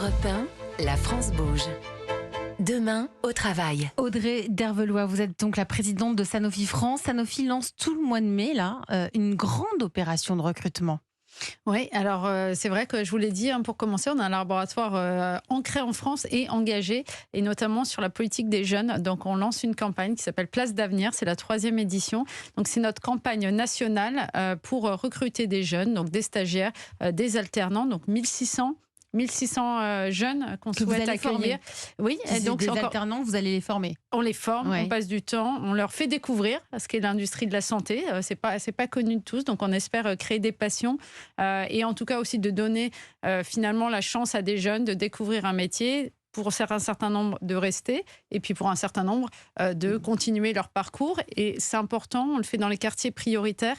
Europe 1, la France bouge. Demain, au travail. Audrey Dervelois, vous êtes donc la présidente de Sanofi France. Sanofi lance tout le mois de mai une grande opération de recrutement. Oui, alors c'est vrai que je vous l'ai dit, pour commencer, on a un laboratoire ancré en France et engagé, et notamment sur la politique des jeunes. Donc on lance une campagne qui s'appelle Place d'avenir, c'est la 3e édition. Donc c'est notre campagne nationale pour recruter des jeunes, donc des stagiaires, des alternants, donc 1600 jeunes qu'on souhaite accueillir. Oui, et donc des alternants, vous allez les former. On les forme, on passe du temps, on leur fait découvrir ce qu'est l'industrie de la santé. C'est pas connu de tous, donc on espère créer des passions et en tout cas aussi de donner finalement la chance à des jeunes de découvrir un métier, pour un certain nombre de rester, et puis pour un certain nombre de continuer leur parcours. Et c'est important, on le fait dans les quartiers prioritaires.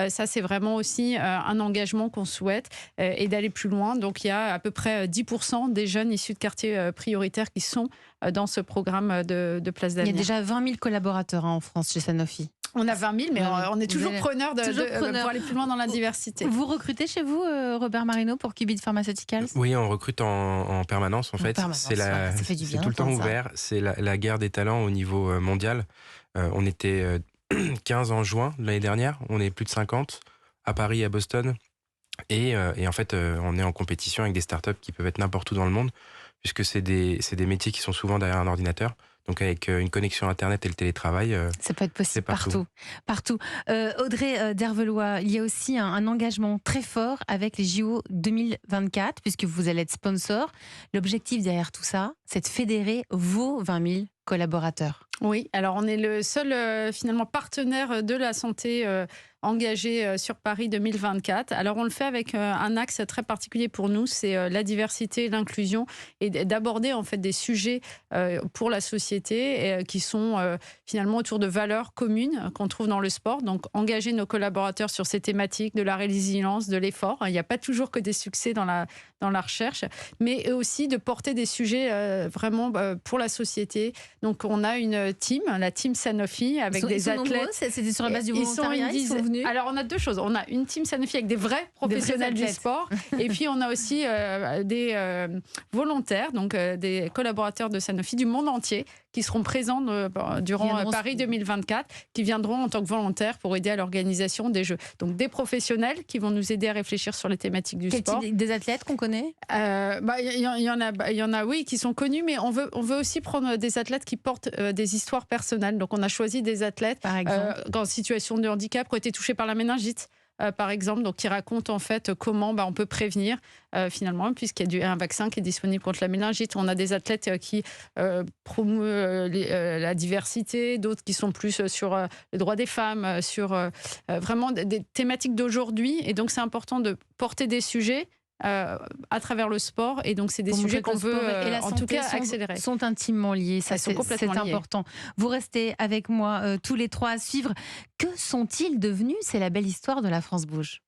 Ça, c'est vraiment aussi un engagement qu'on souhaite, et d'aller plus loin. Donc, il y a à peu près 10% des jeunes issus de quartiers prioritaires qui sont dans ce programme de Place d'avenir. Il y a déjà 20 000 collaborateurs en France chez Sanofi. On a 20 000, mais on est toujours preneur pour aller plus loin dans la diversité. Vous recrutez chez vous, Robert Marino, pour Qubit Pharmaceuticals ? Oui, on recrute en permanence, en fait. C'est tout le temps ouvert. C'est la guerre des talents au niveau mondial. On était 15 en juin de l'année dernière. On est plus de 50 à Paris, à Boston. Et en fait, on est en compétition avec des startups qui peuvent être n'importe où dans le monde, puisque c'est des métiers qui sont souvent derrière un ordinateur. Donc avec une connexion Internet et le télétravail, ça peut être possible partout. Audrey Dervelois, il y a aussi un engagement très fort avec les JO 2024, puisque vous allez être sponsor. L'objectif derrière tout ça, c'est de fédérer vos 20 000 collaborateurs. Oui, alors on est le seul finalement partenaire de la santé engagé sur Paris 2024. Alors on le fait avec un axe très particulier pour nous, c'est la diversité, l'inclusion, et d'aborder en fait des sujets pour la société qui sont finalement autour de valeurs communes qu'on trouve dans le sport. Donc engager nos collaborateurs sur ces thématiques de la résilience, de l'effort. Il n'y a pas toujours que des succès dans la recherche, mais aussi de porter des sujets vraiment pour la société. Donc on a une team, la team Sanofi, avec des athlètes. C'était sur la base du volontariat, ils sont venus. Alors on a deux choses. On a une team Sanofi avec des vrais professionnels du sport, et puis on a aussi des volontaires, donc des collaborateurs de Sanofi du monde entier qui seront présents durant Paris 2024, qui viendront en tant que volontaires pour aider à l'organisation des Jeux. Donc des professionnels qui vont nous aider à réfléchir sur les thématiques du sport. Des athlètes qu'on connaît ? Il y en a, oui, qui sont connus, mais on veut aussi prendre des athlètes qui portent des histoires personnelles. Donc on a choisi des athlètes en situation de handicap qui ont été touchés par la méningite. Par exemple, donc qui raconte en fait comment on peut prévenir finalement, puisqu'il y a un vaccin qui est disponible contre la méningite. On a des athlètes qui promeuvent la diversité, d'autres qui sont plus sur le droit des femmes, sur vraiment des thématiques d'aujourd'hui. Et donc c'est important de porter des sujets à travers le sport, et donc c'est des sujets qu'on veut en tout cas accélérer. Sont intimement liés, ça c'est important. Vous restez avec moi tous les trois à suivre. Que sont-ils devenus, ces la belle histoire de la France bouge?